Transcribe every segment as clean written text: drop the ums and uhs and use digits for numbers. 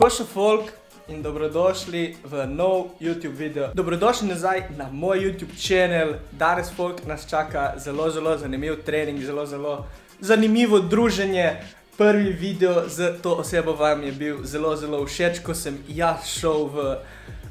Pošo folk in dobrodošli v nov YouTube video. Dobrodošli nazaj na moj YouTube channel. Danes folk nas čaka zelo zanimiv trening, zelo zanimivo druženje. Prvi video z to osebo vam je bil zelo všeč, ko sem jaz šel v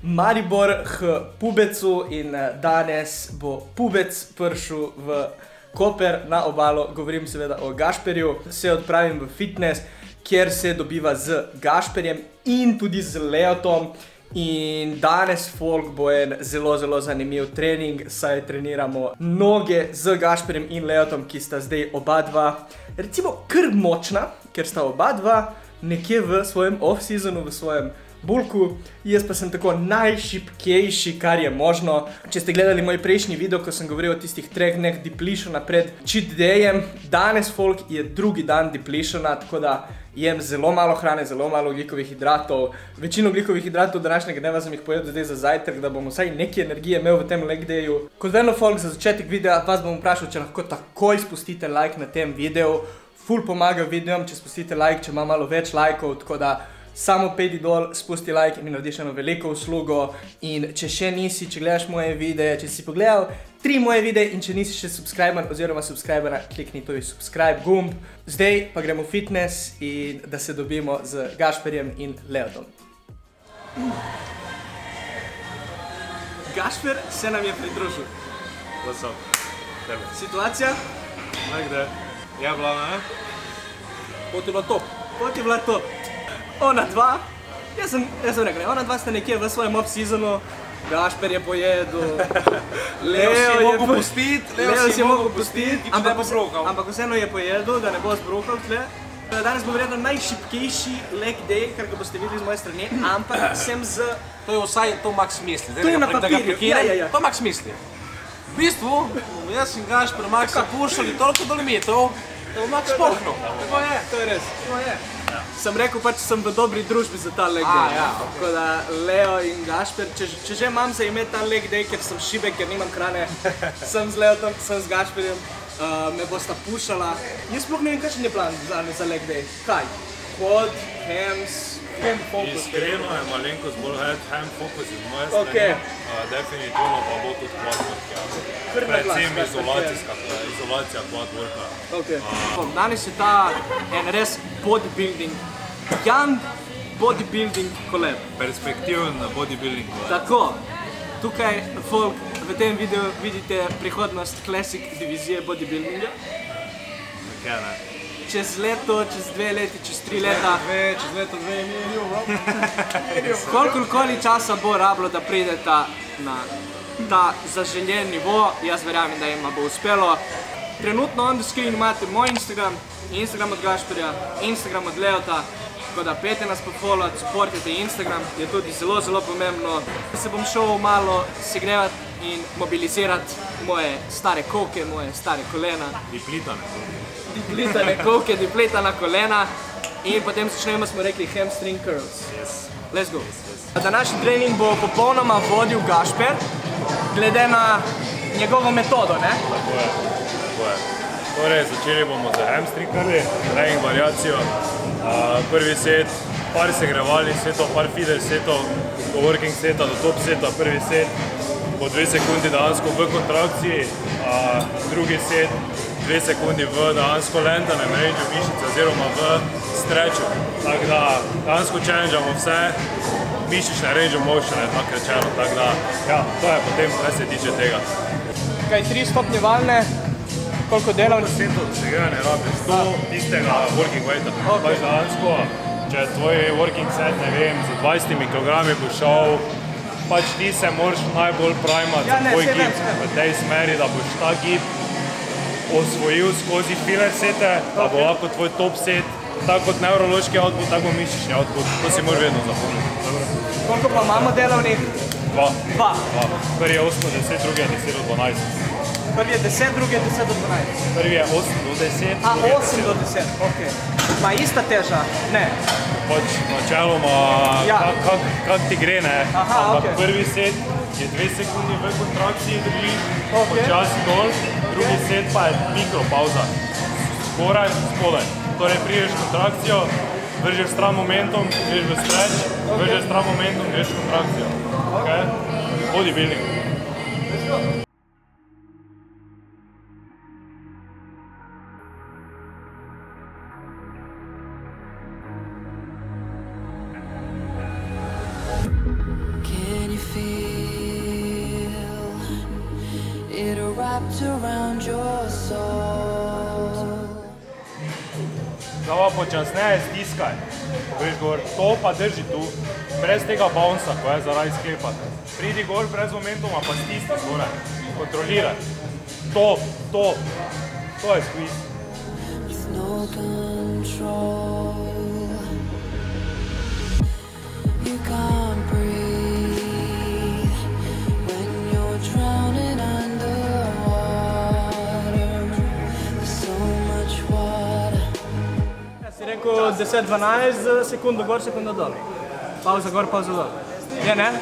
Maribor k Pubecu in danes bo Pubec prišel v Koper na obalo. Govorim seveda o Gašperju. Se odpravim v fitness, kjer se dobiva z Gašperjem in tudi z Leotom. In danes folk bo en zelo zanimiv trening, saj treniramo noge z Gašperjem in Leotom, ki sta zdaj oba dva recimo kar močna, ker sta oba dva nekje v svojem off-seasonu, v svojem bulku. Jaz pa sem tako najšipkejši, kar je možno. Če ste gledali moj prejšnji video, ko sem govoril o tistih 3 dneh depletiona pred cheat dayem, danes folk je drugi dan depletiona, tako da jem zelo malo hrane, zelo malo ogljikovih hidratov. Večino ogljikovih hidratov današnjega dneva sem jih pojedel zdaj za zajtrk, da bom vsaj nekaj energije imel v tem leg dayu. Kot vedno folk, za začetek videa vas bom vprašal, če lahko takoj spustite like na tem videu. Ful pomaga videom, če spustite like, če ima malo več lajkov, tako da samo pejdi dol, spusti like in mi narediš eno veliko uslugo. In če še nisi, če gledaš moje videe, če si pogledal 3 moje videe in če nisi še subscriber oziroma subscribera, klikni to subscribe gumb. Zdaj pa gremo v fitness in da se dobimo z Gašperjem in Leotom. Gašper se nam je pridružil. What's up? Tebe. Situacija? Nekde. Je bila, ne? Pot je bila top. Pot je bila top. Ona dva, jaz sem rekel, ona dva sta nekje v svojem off-seasonu. Gašper je pojedel, Leo si je mogel pustiti, ampak vseeno je pojedel, da ne bo zbruhal tle. Danes bo verjetno najšipkejši leg day, kar ga boste videli z moje strani, ampak sem z... To je vsaj to Max misli. To je na papirju, ja. To Max misli. V bistvu, jaz in Gašper Maxa pušali toliko do limitov, da bo Max pohnil. Tako je. To je res. Sem rekel pač, sem v dobri družbi za ta leg day. Tako da Leo in Gašper, če že imam za ime ta leg day, ker sem šibek, ker nimam hrane, sem z Leotom, sem z Gašperjem, me bosta pušala. Jaz sploh ne vem, kakšen je plan za leg day. Kaj? Quad, hams, ham focus. Iskreno je malenkost bolj ham focus iz moje strani. Definitivno pa bo tudi quad work. Predvsem izolacija quad worka. Danes je ta en res bodybuilding, young bodybuilding collab. Perspektiven bodybuilding collab. Tako, tukaj folk v tem videu vidite prihodnost classic divizije bodybuildinga. Nekaj, ne? Čez leto, čez 2 leti, čez 3 leta. Čez leto 2 je minil, bro. Kolikoli časa bo rabilo, da prideta na ta zaželjen nivo, jaz verjamem, da jima bo uspelo. Trenutno on the screen imate moj Instagram, Instagram od Gašperja, Instagram od Leota, tako da pejte nas pofollowat, supportite Instagram, je tudi zelo pomembno. Se bom šel malo segnevati in mobilizirati moje stare koke, moje stare kolena. Depletane koke, depletana kolena in potem začnemo, smo rekli, hamstring curls. Let's go. Današnji trening bo popolnoma vodil Gašper, glede na njegovo metodo, ne? Tako je. Torej, začeli bomo z hamstring curli, trening variacijo. Prvi set, par segrevalnih setov, par feeder setov, do working seta, do top seta, prvi set, po 2 sekundi dejansko v kontrakciji, drugi set, 2 sekundi v dejansko lentanem range mišice oziroma v stretchu. Tako da dejansko challengeamo vse mišične range of motion, tako rečeno. Tako da, ja, to je potem, kaj se tiče tega. Kaj 3 stopnjevalne, koliko delovnih? Setov doseganja ne rabiš, to tistega working weighta. Pač dejansko, če tvoj working set, ne vem, z 20 kilogrami bo šel, pač ti se moraš najbolj primati za tvoj gib v tej smeri, da boš ta gib osvojil skozi filler sete, da bo lahko tvoj top set, tako kot neurološki output, tako mišični output. To si moraš vedno zapomniti. Koliko pa imamo delovnih? 2. Prvi je 8 do 10, drugi je 10 do 12. Prvi je 10, drugi je 10 do 12. Prvi je 8 do 10, drugi je 10 do 10. okej. Ma ista teža? Ne. Pač načeloma, kak ti gre, ne? Ampak prvi set je 2 sekundi v kontrakciji držiš, počasi dol, drugi set pa je mikropauza. Sporaj, spodaj. Torej priješ kontrakcijo, vržeš stran momentum, greš v stretch, vržeš stran momentum, greš v kontrakcijo. Bodybuilding. Zdaj počasneje stiskaj, greš gor, to pa drži tu, brez tega bounsa, ko je zaradi sklepati. Pridi gor brez momentuma, pa stisni zgoraj, kontroliraj. To je squeeze. Si rekel 10-12 sekund gor, sekunda dol. Pauza gor, pauza dol. Je, ne?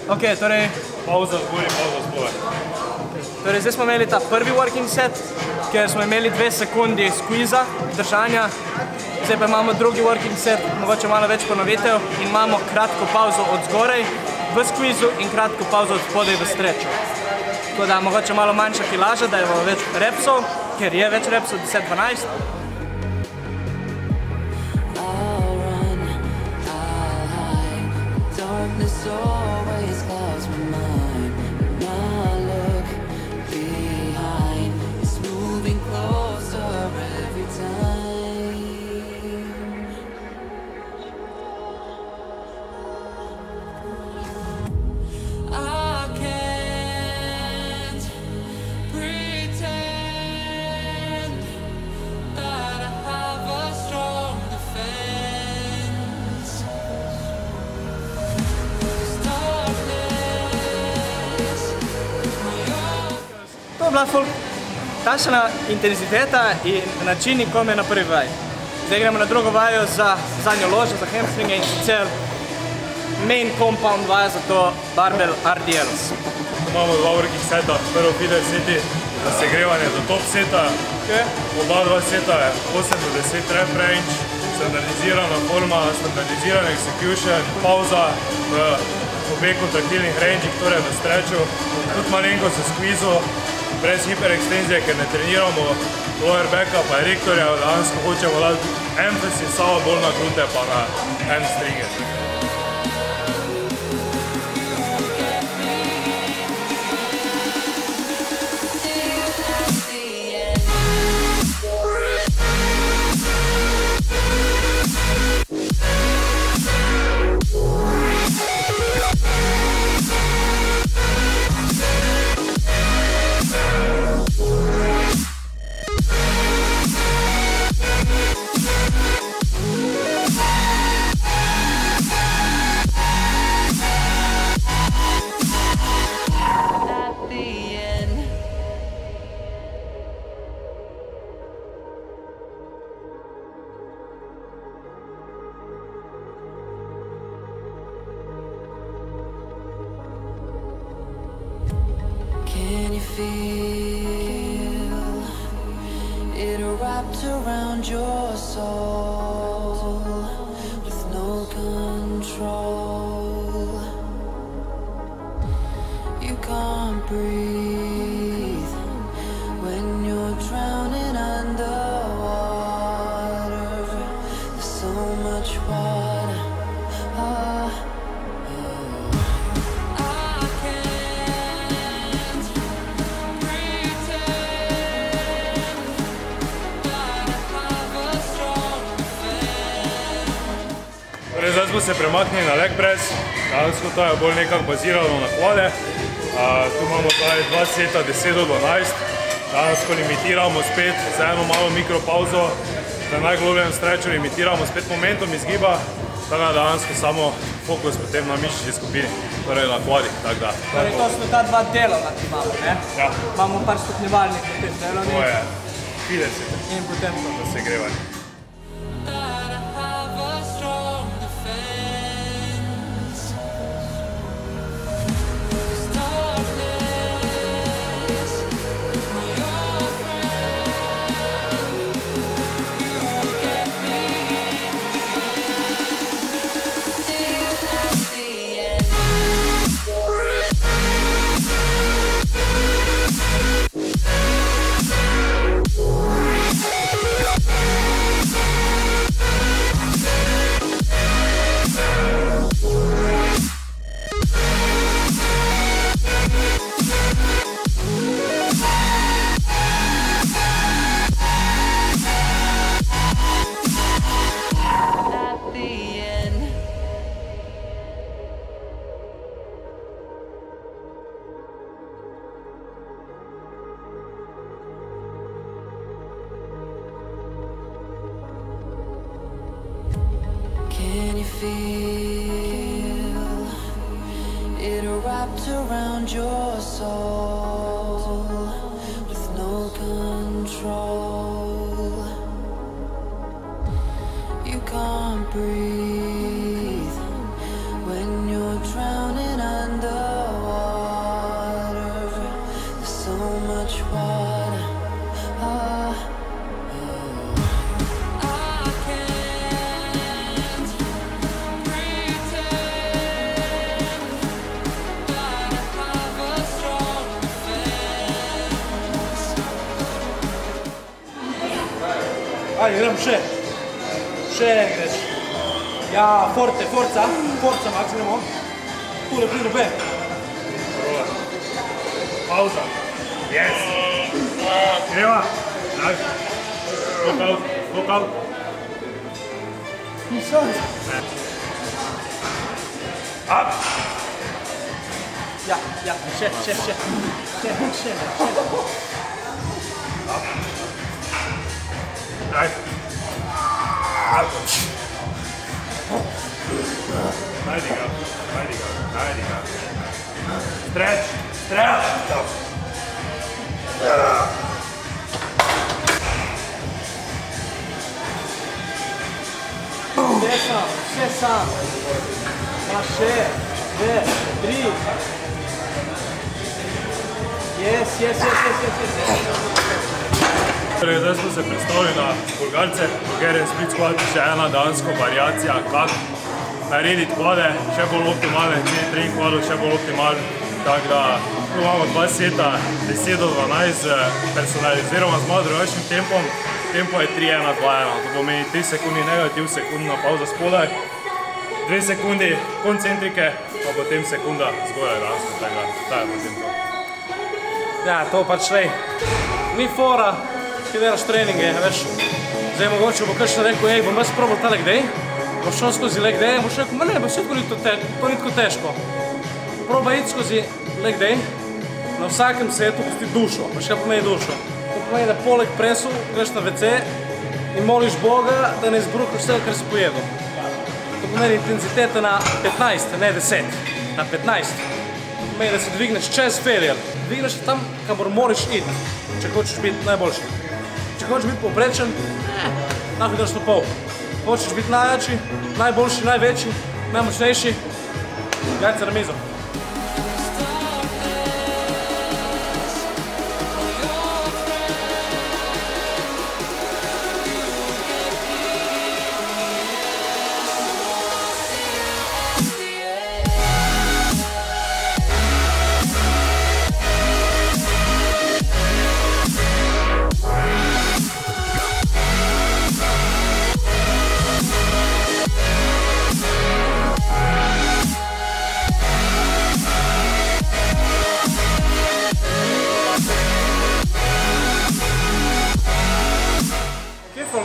Ok, torej... Pauza zgor in pauza spole. Torej, zdaj smo imeli ta prvi working set, kjer smo imeli 2 sekundi squeeza, držanja. Zdaj pa imamo drugi working set, mogoče malo več ponovitev in imamo kratko pauzo od zgorej v squeezu in kratko pauzo od spodaj v stretchu. Tako da mogoče malo manjša kilaža, da je več repsov, ker je več repsov 10-12. Always clouds my mind. When I look behind, it's moving closer every time. I can't pretend that I have a strong defense. To je bila takšna intenziteta in načini, ko me na prvi vaj. Zdaj gremo na drugo vajo za zadnjo ložo, za hamstringe in sicer main compound vaja za to barbell RDLs. Imamo 2 working seta, prvo feeder seti za segrevanje do top seta. Oba 2 seta je 8 do 10 rep range, standardizirana forma, standardiziran execution, pauza v obeh kontraktilnih rangih, torej v stretchu, tudi malenko za squeezu, brez hiperekstenzije, ker ne treniramo lower backa pa erektorja, danes hočemo dati emphasis samo bolj na glute pa na hamstringe. Can you feel it wrapped around your soul with no control? You can't breathe when you're drowning underwater. There's so much water. Zdaj smo se premaknili na leg press, danes to je bolj nekako bazirano na kvade. Tu imamo 2 seta 10 do 12, danes ko limitiramo spet za eno malo mikropauzo, na najglobljem stretchu limitiramo spet momentum izgiba, tako da danes samo fokus potem na mišični skupini, torej na kvadih. Torej to so ta 2 delovna, ki imamo, ne? Ja. Imamo par stopnjevalnih potem delovnih. To je 50 in potem to. za segrevanje. feel it wrapped around your soul with no control. You can't breathe when you're drowning underwater. There's so much water. Ajde, gremo še. Še greš. Ja, forte, forca, Max, gremo. Tule, pride, be. Pauza. Yes. Greva. Look out. Up. Ja, še. Right. Najdi ga. Stretch. Še sam. Pa še. 2, 3. Yes. Zdaj smo se predstavili na Bulgarce, Bulgarian Split Squat, še ena dansko variacija, kako narediti kvade, še bolj optimalne, trening kvadov še bolj optimalen. Tako da imamo 2 seta, 10 do 12, personaliziramo z malo drugačnim tempom. Tempo je 3-1-2-1, to pomeni 3 sekundi negativ, sekundna pauza spodaj, 2 sekundi koncentrike, pa potem sekunda zgoraj dansko, tako da je potem to. Ja, to pač lej. Ni fora, ki delaš treninge, veš. Zdaj mogoče bo kakšen rekel, bom jaz probal ta leg day, boš šel skozi leg day, boš rekel, ma ne, to ni tako težko. Probaj iti skozi leg day, na vsakem setu pusti dušo. Veš kaj pomeni dušo? To pomeni, da poleg presu greš na WC in moliš Boga, da ne izbruhaš vse, kar si pojedel. To pomeni intenziteta na 15, ne 10, na 15. To pomeni, da se dvigneš čez failure. Dvigneš tam, kamor moraš iti, če hočeš biti najboljši. Če hočeš biti povprečen, lahko daš to pol. Hočeš biti najjači, najboljši, največji, najmočnejši, gajce na mizo.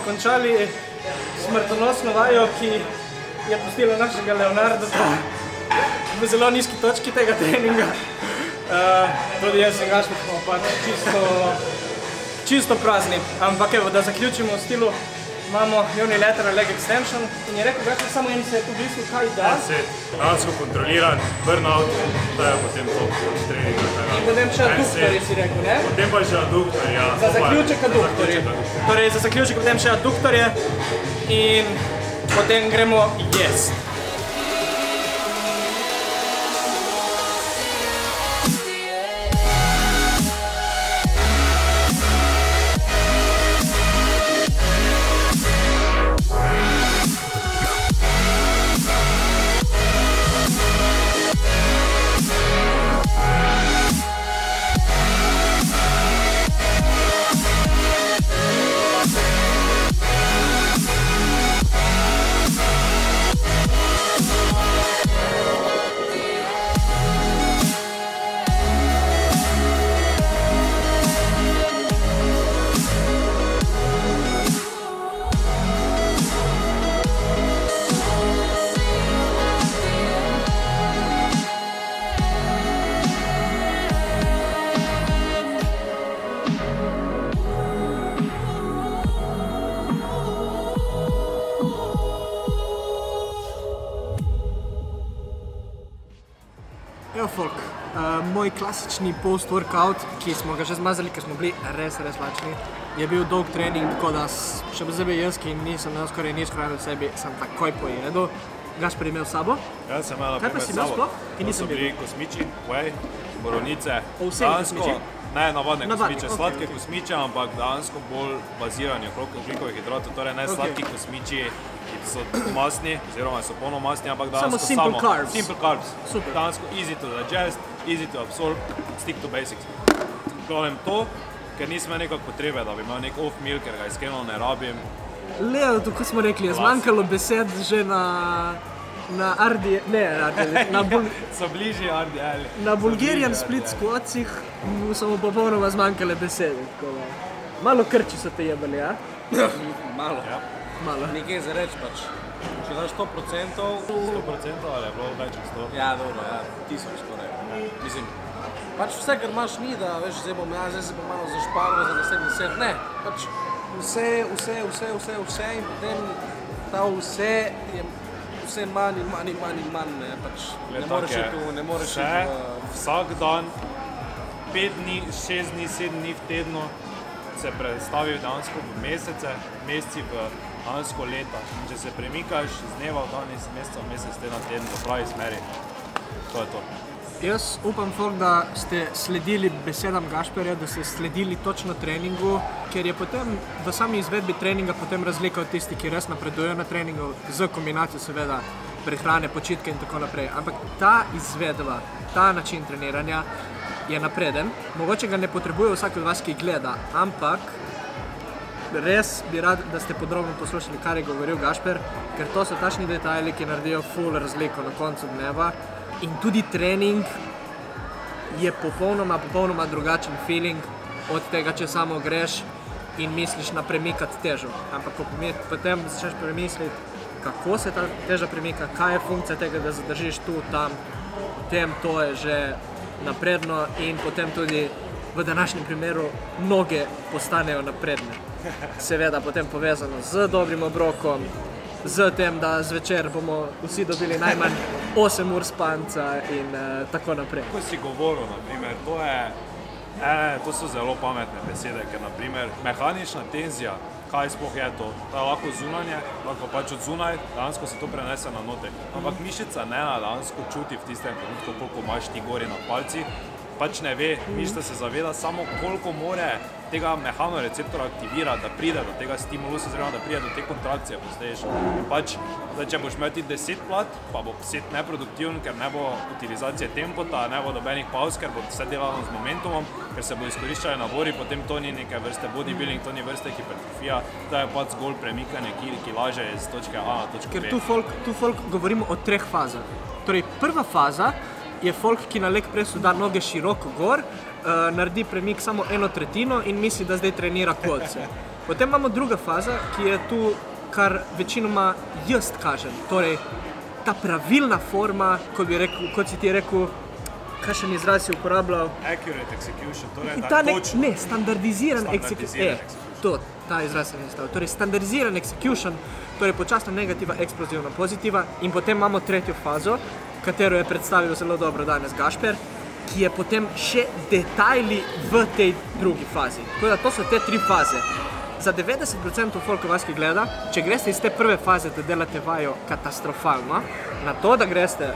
Končali smrtonosno vajo, ki je pustila našega Leonarda v zelo nizki točki tega treninga. Tudi jaz sem Gašper, smo pač čisto prazni. Ampak evo, da zaključimo v stilu, imamo unilateral leg extension in je rekel, Gašper, samo en set v bistvu, kaj da? En set, dansko kontroliran, burnout, to je potem to treninga. In potem še adduktorji si rekel, ne? Potem pa še adduktorji, ja. Za zaključek adduktorji. Torej, za zaključek potem še adduktorje in potem gremo jesti. moj klasični post-workout, ki smo ga že zmazali, ker smo bili res lačni, je bil dolg trening, tako da še posebej jaz, ki nisem imel skoraj nič hrane v sebi, sem takoj pojedel. Gašper je imel s sabo? Ja, sem imel Kaj pa si imel sploh? To so bili kosmiči, whey, borovnice. Vse kosmiči? Ne, navadne kosmiče, okay, sladke kosmiče, ampak dejansko bolj bazirani okrog ogljikovih hidratov, torej ne sladki kosmiči, ki so masni, oziroma so polnomasni, ampak dejansko simple carbs. Simple carbs. Super. Dejansko easy to digest, easy to absorb, stick to basics. Glavnem to, ker nisem imel nekak potrebe, da bi imel nek off meal, ker ga iskreno ne rabim. Leo, tako smo rekli, je zmanjkalo besed že So bližji RDL. na Bulgarian Split Squatsih so mu popolnoma zmanjkale besede. Malo krči so te jebali, ja? Malo. Ja. Malo. Nekaj za reči pač. Če daš 100%... 100% ali je bilo več kot 100%? Ja, dobro, ja, 1000 skoraj. Mislim, pač vse, kar imaš ni, da veš, zdaj se bom malo zašparil za naslednji set. Ne, pač vse in potem ta vse je vse manj, ne, pač ne moreš iti Vsak dan, 5 dni, 6 dni, 7 dni v tednu se predstavi dejansko v meseci v dejansko leta. In če se premikaš z dneva v dan, iz meseca v mesec, teden v teden, v pravi smeri, to je to. Jaz upam, folk, da ste sledili besedam Gašperja, da ste sledili točno treningu, ker je potem v sami izvedbi treninga potem razlika od tistih, ki res napredujejo na treningu, z kombinacijo seveda prehrane, počitke in tako naprej. Ampak ta izvedba, ta način treniranja je napreden. Mogoče ga ne potrebuje vsak od vas, ki gleda, ampak res bi rad, da ste podrobno poslušali, kar je govoril Gašper, ker to so takšni detajli, ki naredijo ful razliko na koncu dneva. In tudi trening je popolnoma drugačen feeling od tega, če samo greš in misliš na premikati težo. Ampak potem začneš premisliti, kako se ta teža premika, kaj je funkcija tega, da zadržiš tu, tam, potem to je že napredno in potem tudi v današnjem primeru noge postanejo napredne. Seveda potem povezano z dobrim obrokom, z tem, da zvečer bomo vsi dobili najmanj 8 ur spanca in tako naprej. Ko si govoril, naprimer, to so zelo pametne besede, ker naprimer mehanična tenzija, kaj sploh je to? To je lahko zunanje, lahko pač od zunaj, dejansko se to prenese na noter. Ampak mišica ne dejansko čuti v tistem trenutku, koliko imaš ti gori na palci, pač ne ve, mišica se zaveda samo koliko more tega mehanoreceptora aktivirati, da pride do tega stimulusa, oziroma da pride do te kontrakcije posledično. Pač, če boš imel ti 10 plat, pa bo set neproduktiven, ker ne bo utilizacije tempota, ne bo dobenih pauz, ker bo vse delano z momentumom, ker se bo izkoriščali nabori, potem to ni neke vrste bodybuilding, to ni vrste hipertrofija, to je pač zgolj premikanje kilaže iz točke A na točko B. Ker tu folk govorimo o 3 fazah. Torej, prva faza je folk, ki na leg presu da noge široko gor, naredi premik samo 1/3 in misli, da zdaj trenira kolce. Potem imamo druga faza, ki je tu, kar večinoma jaz kažem. Torej, ta pravilna forma, kot si ti rekel, kakšen izraz si uporabljal? Accurate execution, torej da točno. Ne, standardiziran execution. Ta izraz se ne stavil. Torej, standardiziran execution, torej počasna negativa, eksplozivna pozitiva in potem imamo tretjo fazo, katero je predstavil zelo dobro danes Gašper, ki je potem še detajli v tej drugi fazi. Tako da to so te 3 faze. Za 90% folka vas, ki gleda, če greste iz te prve faze, da delate vajo katastrofalno, na to, da greste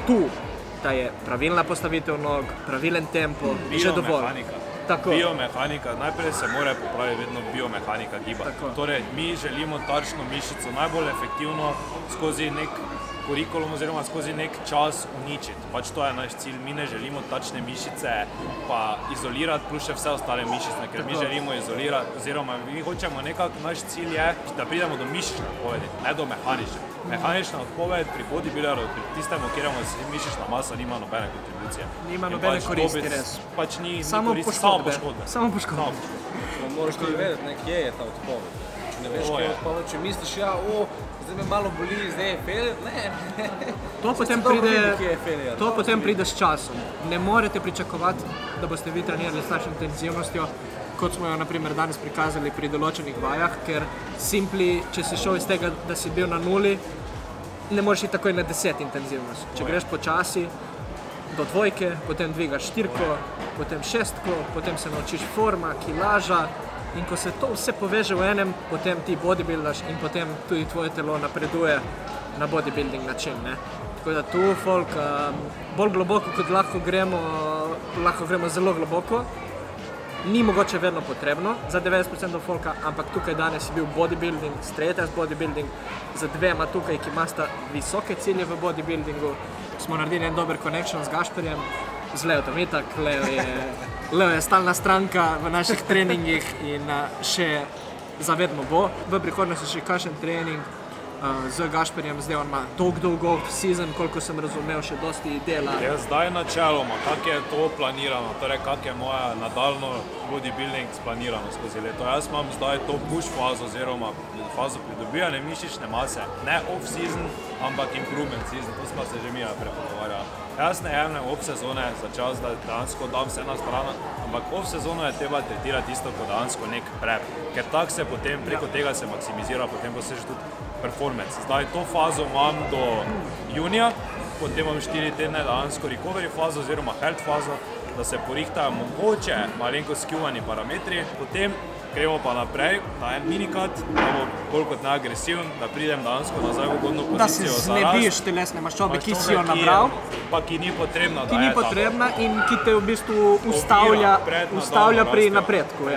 tu, da je pravilna postavitev nog, pravilen tempo, že dovolj. Biomehanika, najprej se mora popraviti vedno biomehanika giba. Torej, mi želimo tarčno mišico najbolj efektivno skozi nek kurikulum oziroma skozi nek čas uničiti. Pač to je naš cilj. Mi ne želimo tačne mišice pa izolirati plus še vse ostale mišice, ker mi želimo izolirati oziroma mi hočemo nekako, naš cilj je, da pridemo do mišične odpovedi, ne do mehanične. Mehanična odpoved pri bodybuilderu, pri tistemu, kjer mišična masa nima nobene kontribucije. Nima nobene koristi, res. Pač ni samo koristi, samo poškodbe. Moraš tudi vedeti, kje je ta odpoved. Če ne veš, kje je odpoved, če misliš, zdaj me malo boli, zdaj je failure, ne. To potem pride s časom. Ne morete pričakovati, da boste vi trenirali s takšno intenzivnostjo, kot smo jo naprimer danes prikazali pri določenih vajah, ker simpli, če si šel iz tega, da si bil na 0, ne moreš iti takoj na 10 intenzivnost. Če greš počasi, do 2, potem dvigaš 4, potem 6, potem se naučiš forma, kilaža in ko se to vse poveže v enem, potem ti bodybuildaš in potem tudi tvoje telo napreduje na bodybuilding način, ne. Tako da tu folk bolj globoko, kot lahko gremo zelo globoko. Ni mogoče vedno potrebno za 90% folka, ampak tukaj danes je bil bodybuilding, straight as bodybuilding, z dvema tukaj, ki imata visoke cilje v bodybuildingu. Smo naredili en dober connection z Gašperjem, z Leotom itak. Leo je stalna stranka v naših treningih in še zavedno bo. V prihodnosti še kakšen trening z Gašperjem, zdaj on ima dolgo season, koliko sem razumel, še dosti dela. Ja, zdaj načeloma, kako je to planirano, torej kako je moja nadaljno bodybuilding splanirano skozi leto. Jaz imam zdaj to push fazo oziroma fazo pridobivanja mišične mase, ne off-season, ampak improvement season, to smo se že mi prepogovarjali. Jaz ne jemljem off-sezone za čas, da dejansko dam vse na stran, ampak off-sezono je treba tretirati isto kot dejansko nek prep, ker tako se potem, preko tega se maksimizira, potem poseže tudi performance. Zdaj to fazo imam do junija, potem imam 4 tedne dejansko recovery fazo oziroma health fazo, da se porihtajo mogoče malenkost skjuvani parametri, potem gremo pa naprej na en minikat, da bo bolj kot neagresiven, da pridem dejansko nazaj v ugodno pozicijo za rast. Da si znebiš telesne maščobe, ki si jo nabral. Pa ki ni potrebna, ki ni potrebna in ki te v bistvu ustavlja pri napredku.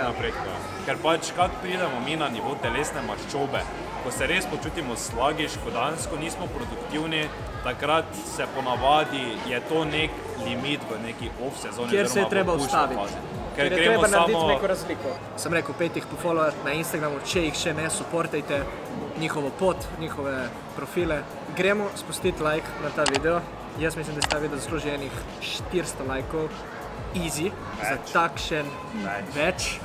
Ker pač kak pridemo mi na nivo telesne maščobe, ko se res počutimo slagiš, ko dejansko nismo produktivni, takrat se ponavadi je to nek limit v neki off-sezoni. Kjer se je treba ustaviti. Ker je treba narediti neko razliko. Sem rekel, pejte jih pofollowati na Instagramu, če jih še ne, supportajte njihovo pot, njihove profile. Gremo spustiti like na ta video. Jaz mislim, da se ta video zasluži enih 400 lajkov. Easy. Za takšen več.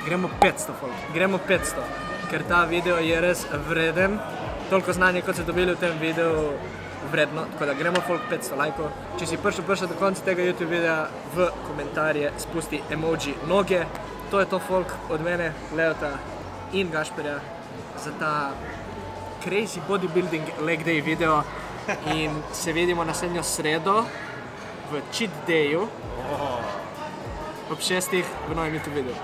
Gremo 500 folk. Gremo 500. Ker ta video je res vreden. Toliko znanja, kot ste dobili v tem videu, vredno. Tako da gremo folk 500 lajkov. Če si prišel do konca tega YouTube videa, v komentarje spusti emoji noge. To je to folk od mene, Leota in Gašperja za ta crazy bodybuilding leg day video. In se vidimo naslednjo sredo v cheat dayu ob 6 v novem YouTube videu.